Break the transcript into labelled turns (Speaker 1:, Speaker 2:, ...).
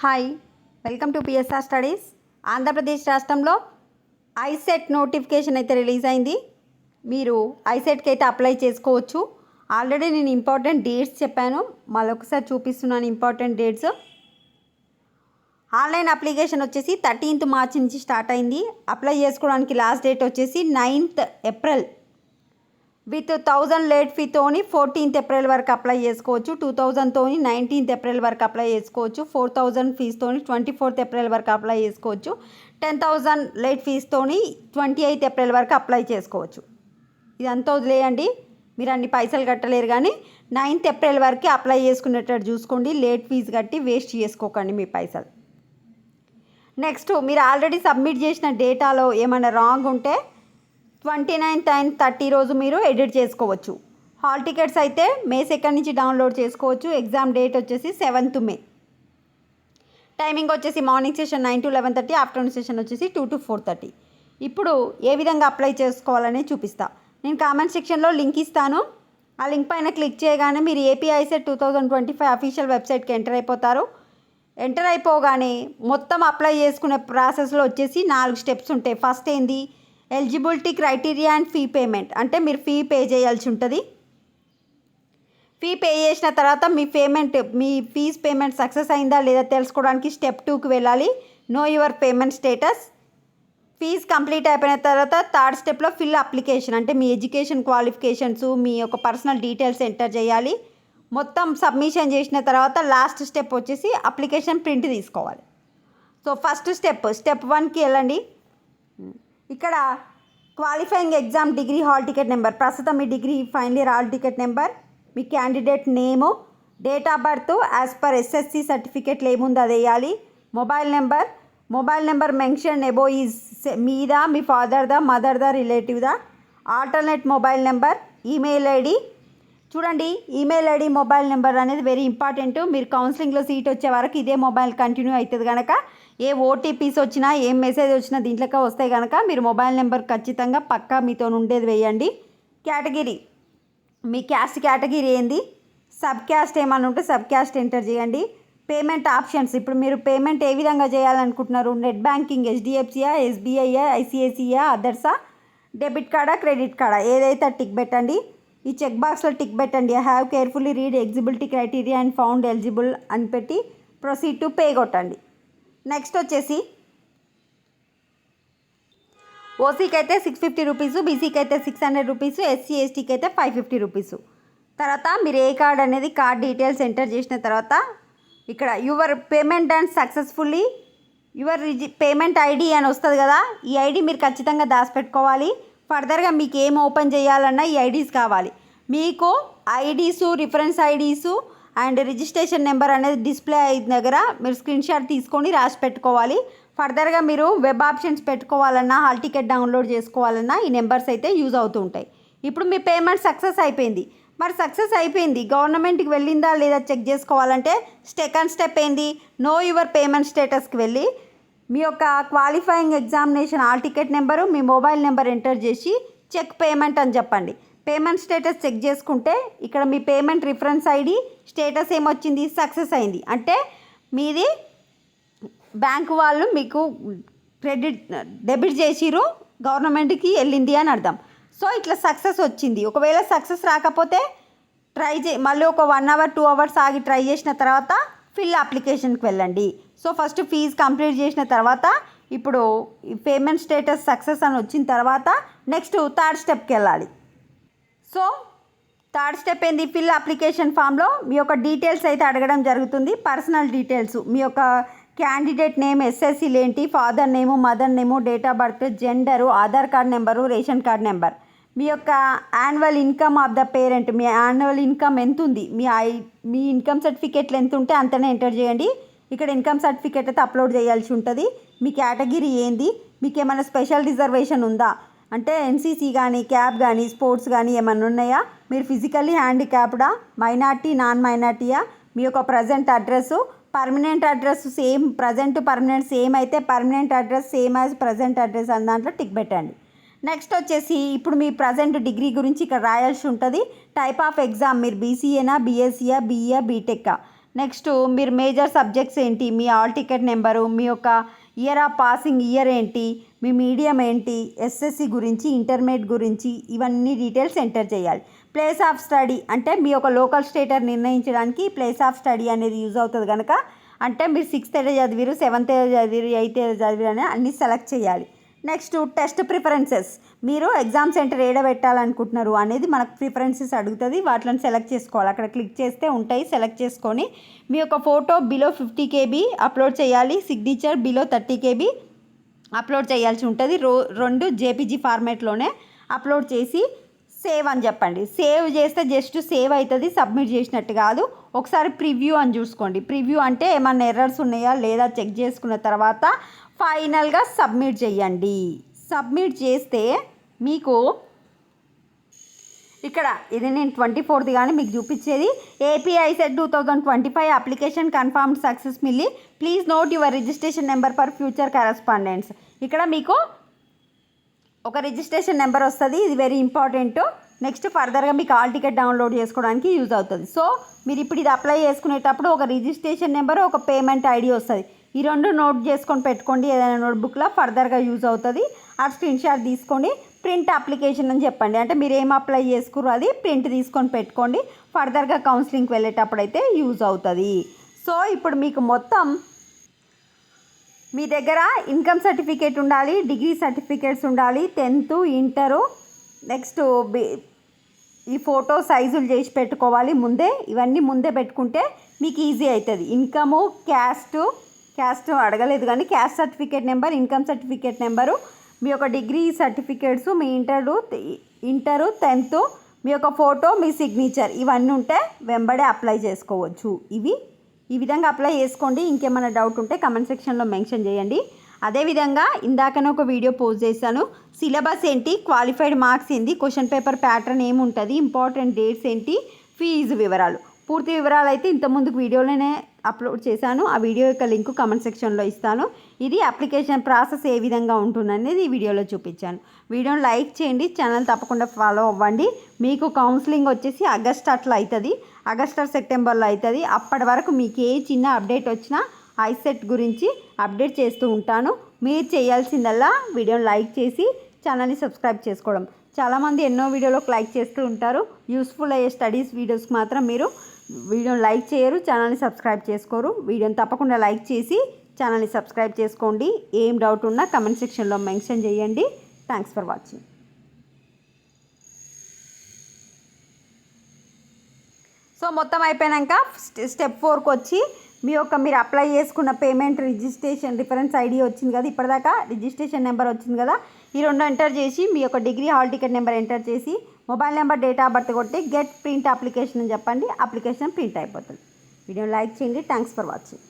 Speaker 1: Hi, welcome to PSR studies. Andhra Pradesh రాష్ట్రంలో ICET notification అయితే release అయింది. మీరు ఐసెట్కి అయితే అప్లై చేసుకోవచ్చు. ఆల్రెడీ నేను ఇంపార్టెంట్ డేట్స్ చెప్పాను, మళ్ళొకసారి చూపిస్తున్నాను ఇంపార్టెంట్ డేట్స్. ఆన్లైన్ అప్లికేషన్ వచ్చేసి 13th మార్చ్ నుంచి స్టార్ట్ అయింది. అప్లై చేసుకోవడానికి లాస్ట్ డేట్ వచ్చేసి 9th ఏప్రిల్. విత్ 1000 లేట్ ఫీతోని 14th ఏప్రిల్ వరకు అప్లై చేసుకోవచ్చు. 2000తోని 19th ఏప్రిల్ వరకు అప్లై చేసుకోవచ్చు. 4000 ఫీజుతోని 24th ఏప్రిల్ వరకు అప్లై చేసుకోవచ్చు. 10,000 లేట్ ఫీజుతోని 28th ఏప్రిల్ వరకు అప్లై చేసుకోవచ్చు. ఇదంతా వదిలేయండి, మీరు అన్ని పైసలు కట్టలేరు, కానీ 9th ఏప్రిల్ వరకు అప్లై చేసుకునేటట్టు చూసుకోండి. లేట్ ఫీజు కట్టి వేస్ట్ చేసుకోకండి మీ పైసలు. నెక్స్ట్, మీరు ఆల్రెడీ సబ్మిట్ చేసిన డేటాలో ఏమైనా రాంగ్ ఉంటే 29th and 30 రోజు మీరు ఎడిట్ చేసుకోవచ్చు. హాల్ టికెట్స్ అయితే May 2 నుంచి డౌన్లోడ్ చేసుకోవచ్చు. ఎగ్జామ్ డేట్ వచ్చేసి 7th May. టైమింగ్ వచ్చేసి morning session 9 to 11:30, afternoon session వచ్చేసి 2 to 4:30. ఇప్పుడు ఏ విధంగా అప్లై చేసుకోవాలని చూపిస్తా. నేను కామెంట్ సెక్షన్లో లింక్ ఇస్తాను. ఆ లింక్ పైన క్లిక్ చేయగానే మీరు ఏపీ ఐసెట్ 2025 అఫీషియల్ వెబ్సైట్కి ఎంటర్ అయిపోతారు. ఎంటర్ అయిపోగానే మొత్తం అప్లై చేసుకునే ప్రాసెస్లో వచ్చేసి 4 స్టెప్స్ ఉంటాయి. ఫస్ట్ ఏంది, eligibility criteria and fee payment. అంటే మీరు ఫీ పే చేయాల్సి ఉంటుంది. ఫీ పే చేసిన తర్వాత మీ ఫీజ్ పేమెంట్ సక్సెస్ అయిందా లేదా తెలుసుకోవడానికి స్టెప్ 2కి వెళ్ళాలి. Know your payment status. Fees complete అయిపోయిన తర్వాత 3rd స్టెప్లో ఫిల్ అప్లికేషన్. అంటే మీ ఎడ్యుకేషన్ క్వాలిఫికేషన్స్, మీ యొక్క పర్సనల్ డీటెయిల్స్ ఎంటర్ చేయాలి. మొత్తం సబ్మిషన్ చేసిన తర్వాత లాస్ట్ స్టెప్ వచ్చేసి అప్లికేషన్ ప్రింట్ తీసుకోవాలి. సో ఫస్ట్ స్టెప్ 1కి వెళ్ళండి. ఇక్కడ qualifying exam degree hall ticket number, ప్రస్తుతం మీ degree final year hall ticket number, మీ candidate name, date of birth as per SSC సర్టిఫికేట్లో ఏముందో అది వేయాలి. Mobile number mention above is మీదా, మీ ఫాదర్దా, మదర్దా, రిలేటివ్దా. Alternate mobile number, email ID. చూడండి, ఈమెయిల్ ఐడి, మొబైల్ నెంబర్ అనేది వెరీ ఇంపార్టెంట్. మీరు కౌన్సిలింగ్లో సీట్ వచ్చే వరకు ఇదే మొబైల్ కంటిన్యూ అవుతుంది కనుక ఏ ఓటీపీస్ వచ్చినా ఏం మెసేజ్ వచ్చినా దీంట్లోకి వస్తాయి కనుక మీరు మొబైల్ నెంబర్ ఖచ్చితంగా పక్కా మీతో ఉండేది వేయండి. కేటగిరీ, మీ క్యాస్ట్ కేటగిరీ ఏంది, సబ్ క్యాస్ట్ ఏమైనా ఉంటే సబ్ క్యాస్ట్ ఎంటర్ చేయండి. పేమెంట్ ఆప్షన్స్, ఇప్పుడు మీరు పేమెంట్ ఏ విధంగా చేయాలనుకుంటున్నారు, నెట్ బ్యాంకింగ్, హెచ్డిఎఫ్సియా, ఎస్బీఐయా, ఐసిఐసియా, అదర్సా, డెబిట్ కార్డా, క్రెడిట్ కార్డా, ఏదైతే టిక్ పెట్టండి. ఈ చెక్ బాక్స్లో టిక్ పెట్టండి. I have carefully read eligibility criteria and found eligible అని పెట్టి ప్రొసీడ్ టు పే కొట్టండి. నెక్స్ట్ వచ్చేసి ఓసీకి అయితే 650 రూపీస్, బీసీకి అయితే 600 రూపీస్, ఎస్సీ ఎస్టీకి అయితే 550 రూపీస్. తర్వాత మీరు ఏ కార్డ్ అనేది కార్డ్ డీటెయిల్స్ ఎంటర్ చేసిన తర్వాత ఇక్కడ your payment and successfully your payment ID అని వస్తుంది కదా, ఈ ఐడి మీరు ఖచ్చితంగా దాచిపెట్టుకోవాలి. ఫర్దర్గా మీకు ఏం ఓపెన్ చేయాలన్నా ఈ ఐడీస్ కావాలి. మీకు IDs, reference IDs and registration number అనేది డిస్ప్లే అయిన దగ్గర మీరు స్క్రీన్ షాట్ తీసుకొని రాసి పెట్టుకోవాలి. ఫర్దర్గా మీరు వెబ్ ఆప్షన్స్ పెట్టుకోవాలన్నా, హాల్ టికెట్ డౌన్లోడ్ చేసుకోవాలన్నా ఈ నెంబర్స్ అయితే యూజ్ అవుతూ ఉంటాయి. ఇప్పుడు మీ పేమెంట్ సక్సెస్ అయిపోయింది. మరి సక్సెస్ అయిపోయింది, గవర్నమెంట్కి వెళ్ళిందా లేదా చెక్ చేసుకోవాలంటే సెకండ్ స్టెప్ ఏంది, నో యువర్ పేమెంట్ స్టేటస్కి వెళ్ళి మీ యొక్క qualifying examination hall ticket number, మీ మొబైల్ నెంబర్ ఎంటర్ చేసి చెక్ పేమెంట్ అని చెప్పండి. పేమెంట్ స్టేటస్ చెక్ చేసుకుంటే ఇక్కడ మీ పేమెంట్ రిఫరెన్స్ ఐడి స్టేటస్ ఏమొచ్చింది, సక్సెస్ అయింది. అంటే మీది బ్యాంకు వాళ్ళు మీకు డెబిట్ చేసిరు, గవర్నమెంట్కి వెళ్ళింది అని అర్థం. సో ఇట్లా సక్సెస్ వచ్చింది. ఒకవేళ సక్సెస్ రాకపోతే మళ్ళీ ఒక 1 hour 2 hours ఆగి ట్రై చేసిన తర్వాత ఫిల్ అప్లికేషన్కి వెళ్ళండి. సో ఫస్ట్ ఫీజు కంప్లీట్ చేసిన తర్వాత ఇప్పుడు పేమెంట్ స్టేటస్ సక్సెస్ అని వచ్చిన తర్వాత నెక్స్ట్ 3rd స్టెప్కి వెళ్ళాలి. సో 3rd స్టెప్ ఏంది, ఫిల్ అప్లికేషన్ ఫామ్లో మీ యొక్క డీటెయిల్స్ అయితే అడగడం జరుగుతుంది. పర్సనల్ డీటెయిల్స్, మీ యొక్క క్యాండిడేట్ నేమ్, ఎస్ఎస్సీలు ఏంటి, father name, mother name, date of birth, gender, Aadhaar card number, ration card number, మీ యొక్క annual income of the parent, మీ యాన్యువల్ ఇన్కమ్ ఎంత ఉంది, మీ ఇన్కమ్ సర్టిఫికేట్లు ఎంత ఉంటే అంతనే ఎంటర్ చేయండి. ఇక్కడ ఇన్కమ్ సర్టిఫికేట్ అయితే అప్లోడ్ చేయాల్సి ఉంటుంది. మీ కేటగిరీ ఏంది, మీకు ఏమైనా స్పెషల్ రిజర్వేషన్ ఉందా, అంటే ఎన్సీసీ కానీ, క్యాబ్ కానీ, స్పోర్ట్స్ కానీ ఏమైనా ఉన్నాయా, మీరు ఫిజికల్లీ హ్యాండిక్యాప్డా, మైనార్టీ, నాన్ మైనార్టీయా, మీ యొక్క present address, permanent address same, present permanent same అయితే permanent address same as present address అని దాంట్లో టిక్ పెట్టండి. నెక్స్ట్ వచ్చేసి ఇప్పుడు మీ ప్రజెంట్ డిగ్రీ గురించి ఇక్కడ రాయాల్సి ఉంటుంది. టైప్ ఆఫ్ ఎగ్జామ్, మీరు బీసీఏనా, బీఎస్సీయా, బీఈయా, బీటెక్కా. నెక్స్ట్ మీరు మేజర్ సబ్జెక్ట్స్ ఏంటి, మీ హాల్ టికెట్ నెంబరు, మీ యొక్క ఇయర్ ఆఫ్ పాసింగ్ ఇయర్ ఏంటి, మీ మీడియం ఏంటి, ఎస్ఎస్సి గురించి, ఇంటర్మీడియట్ గురించి ఇవన్నీ డీటెయిల్స్ ఎంటర్ చేయాలి. ప్లేస్ ఆఫ్ స్టడీ అంటే మీ యొక్క లోకల్ స్టేటర్ నిర్ణయించడానికి ప్లేస్ ఆఫ్ స్టడీ అనేది యూజ్ అవుతుంది కనుక, అంటే మీరు 6th చదివిరు, 7th చదివిరు, 8th చదివిరు అని అన్నీ సెలెక్ట్ చేయాలి. నెక్స్ట్ టెస్ట్ ప్రిఫరెన్సెస్, మీరు ఎగ్జామ్ సెంటర్ ఏడ పెట్టాలనుకుంటున్నారు అనేది మనకు ప్రిఫరెన్సెస్ అడుగుతుంది, వాటిని సెలెక్ట్ చేసుకోవాలి. అక్కడ క్లిక్ చేస్తే ఉంటాయి, సెలెక్ట్ చేసుకొని మీ యొక్క ఫోటో బిలో 50 KB అప్లోడ్ చేయాలి, సిగ్నేచర్ బిలో 30 KB అప్లోడ్ చేయాల్సి ఉంటుంది. 2 JPG ఫార్మేట్లోనే అప్లోడ్ చేసి సేవ్ అని చెప్పండి. సేవ్ చేస్తే జస్ట్ సేవ్ అవుతుంది, సబ్మిట్ చేసినట్టు కాదు. ఒకసారి ప్రివ్యూ అని చూసుకోండి. ప్రివ్యూ అంటే ఏమన్నా ఎర్రర్స్ ఉన్నాయా లేదా చెక్ చేసుకున్న తర్వాత ఫైనల్గా సబ్మిట్ చేయండి. సబ్మిట్ చేస్తే మీకు ఇక్కడ ఇది నేను 24th కానీ మీకు చూపించేది APISET 2025 application confirmed successfully, please note your registration number for future correspondents. ఇక్కడ మీకు ఒక రిజిస్ట్రేషన్ నెంబర్ వస్తుంది, ఇది వెరీ ఇంపార్టెంట్. నెక్స్ట్ ఫర్దర్గా మీకు హాల్ టికెట్ డౌన్లోడ్ చేసుకోవడానికి యూజ్ అవుతుంది. సో మీరు ఇప్పుడు ఇది అప్లై చేసుకునేటప్పుడు ఒక రిజిస్ట్రేషన్ నెంబర్, ఒక పేమెంట్ ID వస్తుంది. ఈ 2 నోట్ చేసుకొని పెట్టుకోండి ఏదైనా నోట్బుక్లో, ఫర్దర్గా యూజ్ అవుతుంది. ఆ స్క్రీన్ షాట్ తీసుకొని ప్రింట్ అప్లికేషన్ అని చెప్పండి, అంటే మీరు ఏం అప్లై చేసుకుర్రో అది ప్రింట్ తీసుకొని పెట్టుకోండి. ఫర్దర్గా కౌన్సిలింగ్కి వెళ్ళేటప్పుడు అయితే యూజ్ అవుతుంది. సో ఇప్పుడు మీకు మొత్తం మీ దగ్గర ఇన్కమ్ సర్టిఫికేట్ ఉండాలి, డిగ్రీ సర్టిఫికేట్స్ ఉండాలి, 10th ఇంటరు, నెక్స్ట్ ఈ ఫోటో సైజులు చేసి పెట్టుకోవాలి ముందే. ఇవన్నీ ముందే పెట్టుకుంటే మీకు ఈజీ అవుతుంది. ఇన్కము, క్యాస్ట్ అడగలేదు కానీ caste certificate number, income certificate number, మీ యొక్క డిగ్రీ సర్టిఫికేట్స్, మీ ఇంటరు 10th, మీ యొక్క ఫోటో, మీ సిగ్నేచర్ ఇవన్నీ ఉంటే వెంబడే అప్లై చేసుకోవచ్చు. ఈ విధంగా అప్లై చేసుకోండి. ఇంకేమైనా డౌట్ ఉంటే కమెంట్ సెక్షన్లో మెన్షన్ చేయండి. అదేవిధంగా ఇందాకనే ఒక వీడియో పోస్ట్ చేశాను, సిలబస్ ఏంటి, క్వాలిఫైడ్ మార్క్స్ ఏంటి, క్వశ్చన్ పేపర్ ప్యాటర్న్ ఏముంటుంది, ఇంపార్టెంట్ డేట్స్ ఏంటి, ఫీజు వివరాలు, పూర్తి వివరాలు అయితే ఇంతకుముందుకు వీడియోలోనే అప్లోడ్ చేశాను. ఆ వీడియో యొక్క లింక్ కమెంట్ సెక్షన్లో ఇస్తాను. ఇది అప్లికేషన్ ప్రాసెస్ ఏ విధంగా ఉంటుందనేది ఈ వీడియోలో చూపించాను. వీడియోని లైక్ చేయండి, ఛానల్ తప్పకుండా ఫాలో అవ్వండి. మీకు కౌన్సిలింగ్ వచ్చేసి ఆగస్ట్ అట్లా అవుతుంది, ఆగస్ట్ ఆర్ సెప్టెంబర్లో అవుతుంది. అప్పటి వరకు మీకు ఏ చిన్న అప్డేట్ వచ్చినా ఐసెట్ గురించి అప్డేట్ చేస్తూ ఉంటాను. మీరు చేయాల్సిందల్లా వీడియోని లైక్ చేసి ఛానల్ని సబ్స్క్రైబ్ చేసుకోవడం. చాలామంది ఎన్నో వీడియోలకు లైక్ చేస్తూ ఉంటారు, యూస్ఫుల్ అయ్యే స్టడీస్ వీడియోస్కి మాత్రం మీరు వీడియోని లైక్ చేయరు, ఛానల్ని సబ్స్క్రైబ్ చేసుకోరు. వీడియోని తప్పకుండా లైక్ చేసి ఛానల్ని సబ్స్క్రైబ్ చేసుకోండి. ఏం డౌట్ ఉన్నా కమెంట్ సెక్షన్లో మెన్షన్ చేయండి. Thanks for watching. సో మొత్తం అయిపోయాక స్టెప్ 4కి వచ్చి మీరు అప్లై చేసుకున్న పేమెంట్ రిజిస్ట్రేషన్ రిఫరెన్స్ ID వచ్చింది కదా, ఇప్పటిదాకా రిజిస్ట్రేషన్ నెంబర్ వచ్చింది కదా, ఈ 2 ఎంటర్ చేసి మీ యొక్క degree hall ticket number enter చేసి mobile number, date of birth కొట్టి గెట్ ప్రింట్ అప్లికేషన్ అని చెప్పండి. అప్లికేషన్ ప్రింట్ అయిపోతుంది. వీడియోని లైక్ చేయండి. Thanks for watching.